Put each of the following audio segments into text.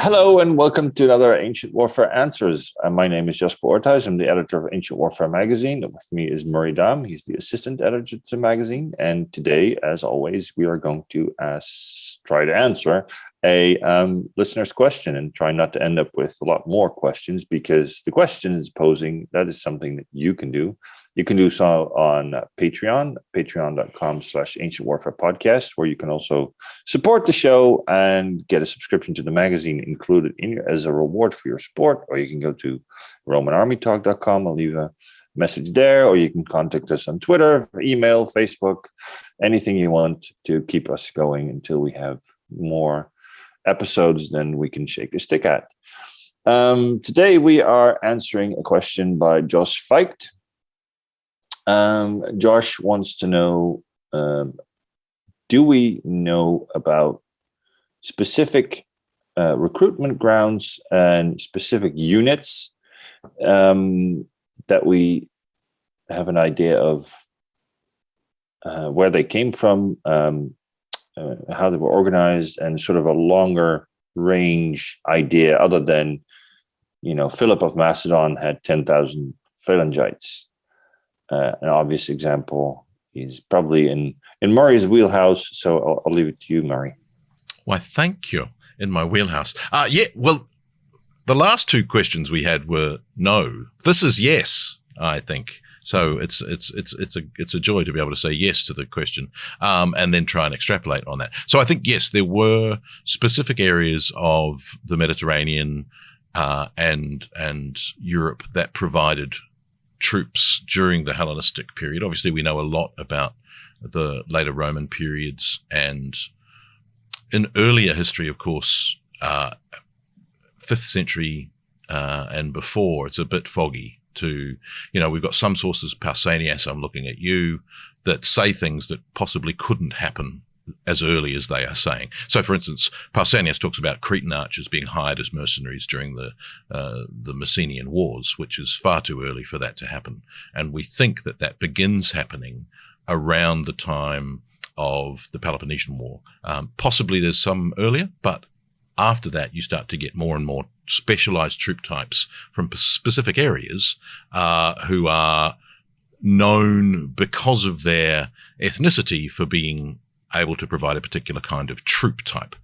Hello and welcome to another Ancient Warfare Answers. My name is Jasper Orthuis. I'm the editor of Ancient Warfare magazine. With me is Murray Dam. He's the assistant editor to the magazine. And today, as always, we are going to try to answer a listener's question and try not to end up with a lot more questions, because the question is posing, that is something that you can do. You can do so on Patreon, patreon.com/Ancient Warfare Podcast, where you can also support the show and get a subscription to the magazine included as a reward for your support. Or you can go to romanarmytalk.com. I'll leave a message there, or you can contact us on Twitter, email, Facebook, anything you want to keep us going until we have more episodes than we can shake a stick at. Today we are answering a question by Josh Feicht. Josh wants to know, do we know about specific recruitment grounds and specific units that we have an idea of where they came from, how they were organized, and sort of a longer range idea, other than, Philip of Macedon had 10,000 phalangites. An obvious example is probably in Murray's wheelhouse, so I'll leave it to you, Murray. Why, thank you. In my wheelhouse. Well, the last two questions we had were no. This is yes, I think. So it's a joy to be able to say yes to the question, and then try and extrapolate on that. So I think, yes, there were specific areas of the Mediterranean and Europe that provided troops during the Hellenistic period. Obviously, we know a lot about the later Roman periods, and in earlier history, of course, 5th century and before, it's a bit foggy. We've got some sources, Pausanias, I'm looking at you, that say things that possibly couldn't happen as early as they are saying. So, for instance, Pausanias talks about Cretan archers being hired as mercenaries during the Messenian Wars, which is far too early for that to happen. And we think that begins happening around the time of the Peloponnesian War. Possibly there's some earlier, but after that you start to get more and more specialized troop types from specific areas who are known because of their ethnicity for being able to provide a particular kind of troop type.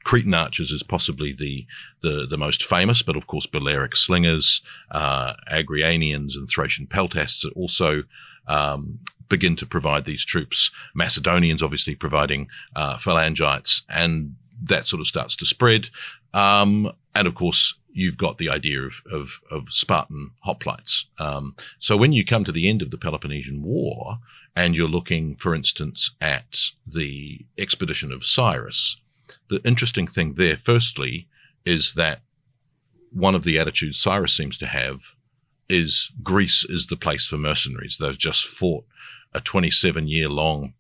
Cretan archers is possibly the most famous, but of course Balearic slingers, Agrianians and Thracian peltasts also begin to provide these troops. Macedonians obviously providing phalangites, and that sort of starts to spread. And of course, you've got the idea of Spartan hoplites. So when you come to the end of the Peloponnesian War, and you're looking, for instance, at the expedition of Cyrus, the interesting thing there, firstly, is that one of the attitudes Cyrus seems to have is Greece is the place for mercenaries. They've just fought a 27-year-long,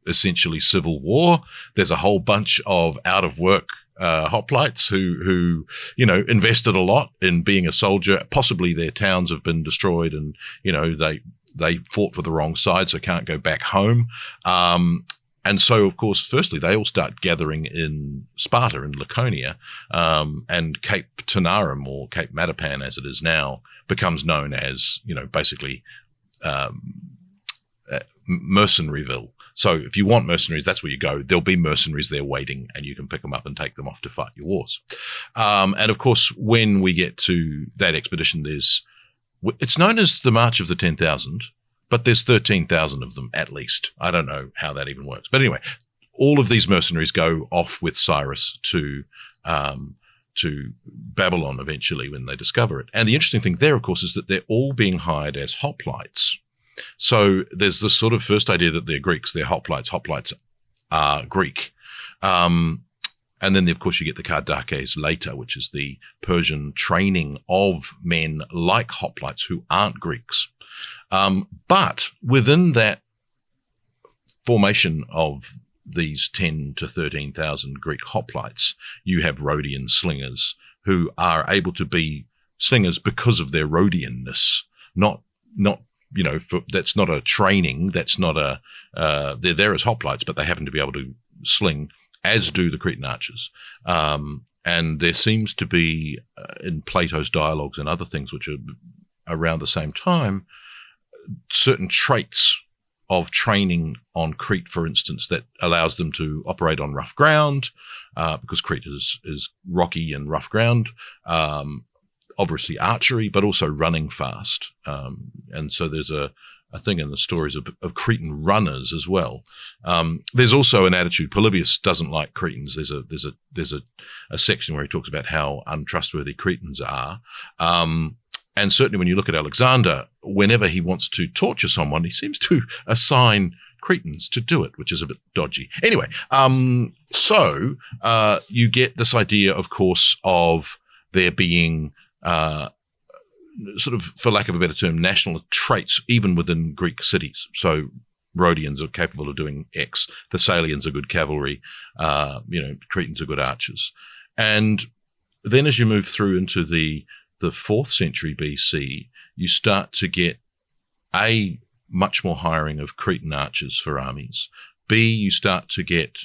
essentially civil war. There's a whole bunch of out-of-work hoplites who invested a lot in being a soldier. Possibly their towns have been destroyed, and they fought for the wrong side, so can't go back home. And so, of course, firstly, they all start gathering in Sparta and Laconia, and Cape Tanarum, or Cape Matapan as it is now, becomes known as, basically Mercenaryville. So if you want mercenaries, that's where you go. There'll be mercenaries there waiting, and you can pick them up and take them off to fight your wars. And of course, when we get to that expedition, it's known as the March of the 10,000, but there's 13,000 of them at least. I don't know how that even works. But anyway, all of these mercenaries go off with Cyrus to Babylon eventually when they discover it. And the interesting thing there, of course, is that they're all being hired as hoplites. So there's this sort of first idea that they're Greeks, they're hoplites. Hoplites are Greek. And then, of course, you get the Diadochoi later, which is the Persian training of men like hoplites who aren't Greeks. But within that formation of these 10 to 13,000 Greek hoplites, you have Rhodian slingers who are able to be slingers because of their Rhodianness, not that's not a training. That's not they're there as hoplites, but they happen to be able to sling, as do the Cretan archers. And there seems to be, in Plato's dialogues and other things which are around the same time, certain traits of training on Crete, for instance, that allows them to operate on rough ground, because Crete is rocky and rough ground. Obviously archery, but also running fast. And so there's a thing in the stories of Cretan runners as well. There's also an attitude. Polybius doesn't like Cretans. There's a section where he talks about how untrustworthy Cretans are. And certainly when you look at Alexander, whenever he wants to torture someone, he seems to assign Cretans to do it, which is a bit dodgy. Anyway, so you get this idea, of course, of there being sort of, for lack of a better term, national traits even within Greek cities. So Rhodians are capable of doing X. Thessalians are good cavalry. Cretans are good archers. And then as you move through into the 4th century BC, you start to get much more hiring of Cretan archers for armies. B, you start to get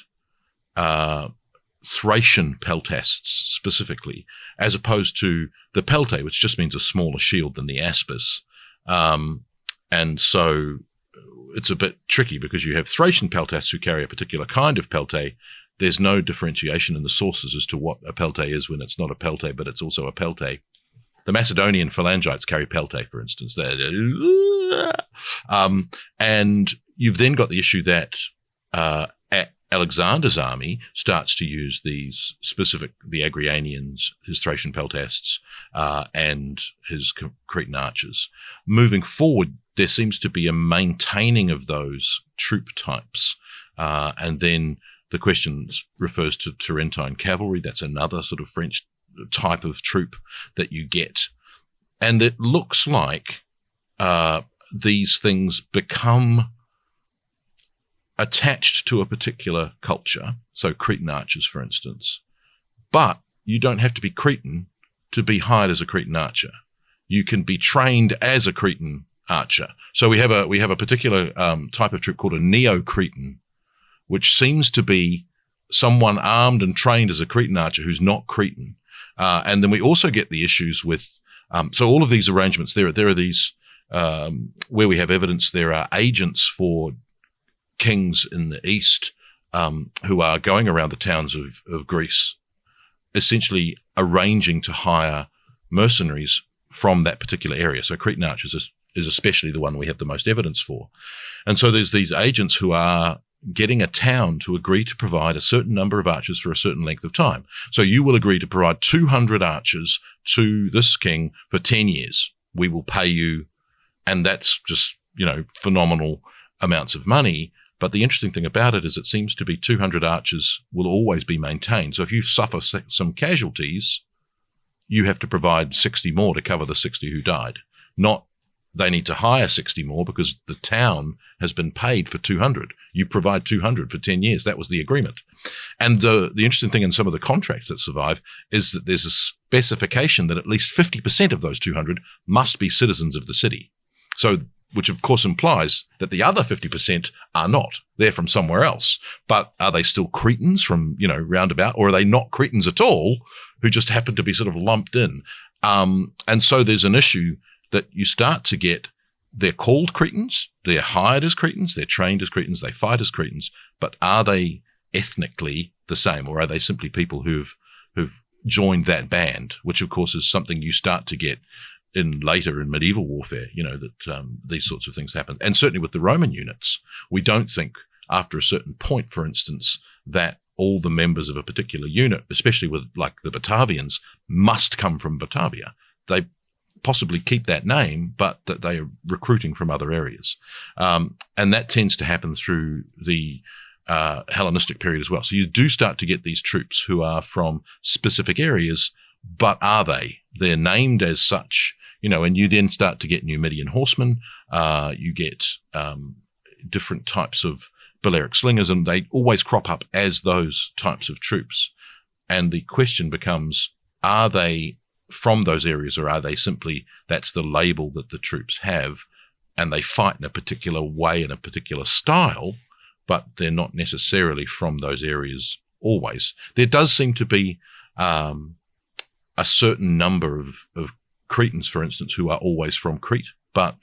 Thracian peltasts specifically, as opposed to the pelte, which just means a smaller shield than the aspis. And so it's a bit tricky because you have Thracian peltasts who carry a particular kind of pelte. There's no differentiation in the sources as to what a pelte is when it's not a pelte, but it's also a pelte. The Macedonian phalangites carry pelte, for instance. And you've then got the issue that Alexander's army starts to use these specific, the Agrianians, his Thracian peltasts, and his Cretan archers. Moving forward, there seems to be a maintaining of those troop types. And then the question refers to Tarantine cavalry. That's another sort of French type of troop that you get. And it looks like these things become attached to a particular culture, so Cretan archers, for instance. But you don't have to be Cretan to be hired as a Cretan archer. You can be trained as a Cretan archer. So we have a particular type of troop called a Neo-Cretan, which seems to be someone armed and trained as a Cretan archer who's not Cretan. And then we also get the issues with, so all of these arrangements, there are these, where we have evidence, there are agents for kings in the east who are going around the towns of Greece, essentially arranging to hire mercenaries from that particular area. So Cretan archers is especially the one we have the most evidence for. And so there's these agents who are getting a town to agree to provide a certain number of archers for a certain length of time. So you will agree to provide 200 archers to this king for 10 years. We will pay you. And that's just, phenomenal amounts of money. But the interesting thing about it is it seems to be 200 archers will always be maintained. So if you suffer some casualties, you have to provide 60 more to cover the 60 who died. Not they need to hire 60 more because the town has been paid for 200. You provide 200 for 10 years. That was the agreement. And the interesting thing in some of the contracts that survive is that there's a specification that at least 50% of those 200 must be citizens of the city. So, which of course implies that the other 50% are not. They're from somewhere else. But are they still Cretans from, roundabout, or are they not Cretans at all who just happen to be sort of lumped in? And so there's an issue that you start to get, they're called Cretans, they're hired as Cretans, they're trained as Cretans, they fight as Cretans, but are they ethnically the same, or are they simply people who've joined that band, which of course is something you start to get later in medieval warfare, that these sorts of things happen. And certainly with the Roman units, we don't think after a certain point, for instance, that all the members of a particular unit, especially with like the Batavians, must come from Batavia. They possibly keep that name, but that they are recruiting from other areas. And that tends to happen through the Hellenistic period as well. So you do start to get these troops who are from specific areas, but are they? They're named as such, and you then start to get Numidian horsemen. You get different types of Balearic slingers, and they always crop up as those types of troops. And the question becomes, are they from those areas, or are they simply, that's the label that the troops have, and they fight in a particular way, in a particular style, but they're not necessarily from those areas always. There does seem to be a certain number of Cretans, for instance, who are always from Crete, but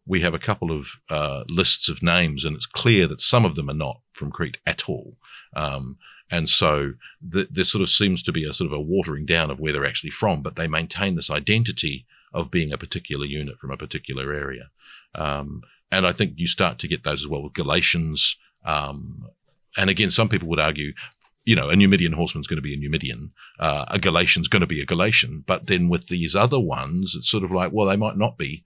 we have a couple of lists of names, and it's clear that some of them are not from Crete at all. And so there sort of seems to be a sort of a watering down of where they're actually from, but they maintain this identity of being a particular unit from a particular area. And I think you start to get those as well with Galatians. And again, some people would argue, you know, a Numidian horseman's going to be a Numidian, a Galatian's going to be a Galatian. But then with these other ones, it's sort of like, well, they might not be.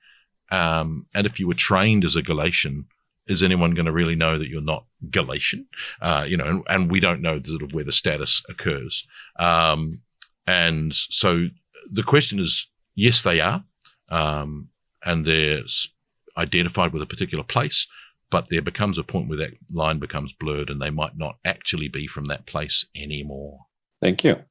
And if you were trained as a Galatian, is anyone going to really know that you're not Galatian? You know, and we don't know sort of where the status occurs. And so the question is, yes, they are. And they're identified with a particular place, but there becomes a point where that line becomes blurred and they might not actually be from that place anymore. Thank you.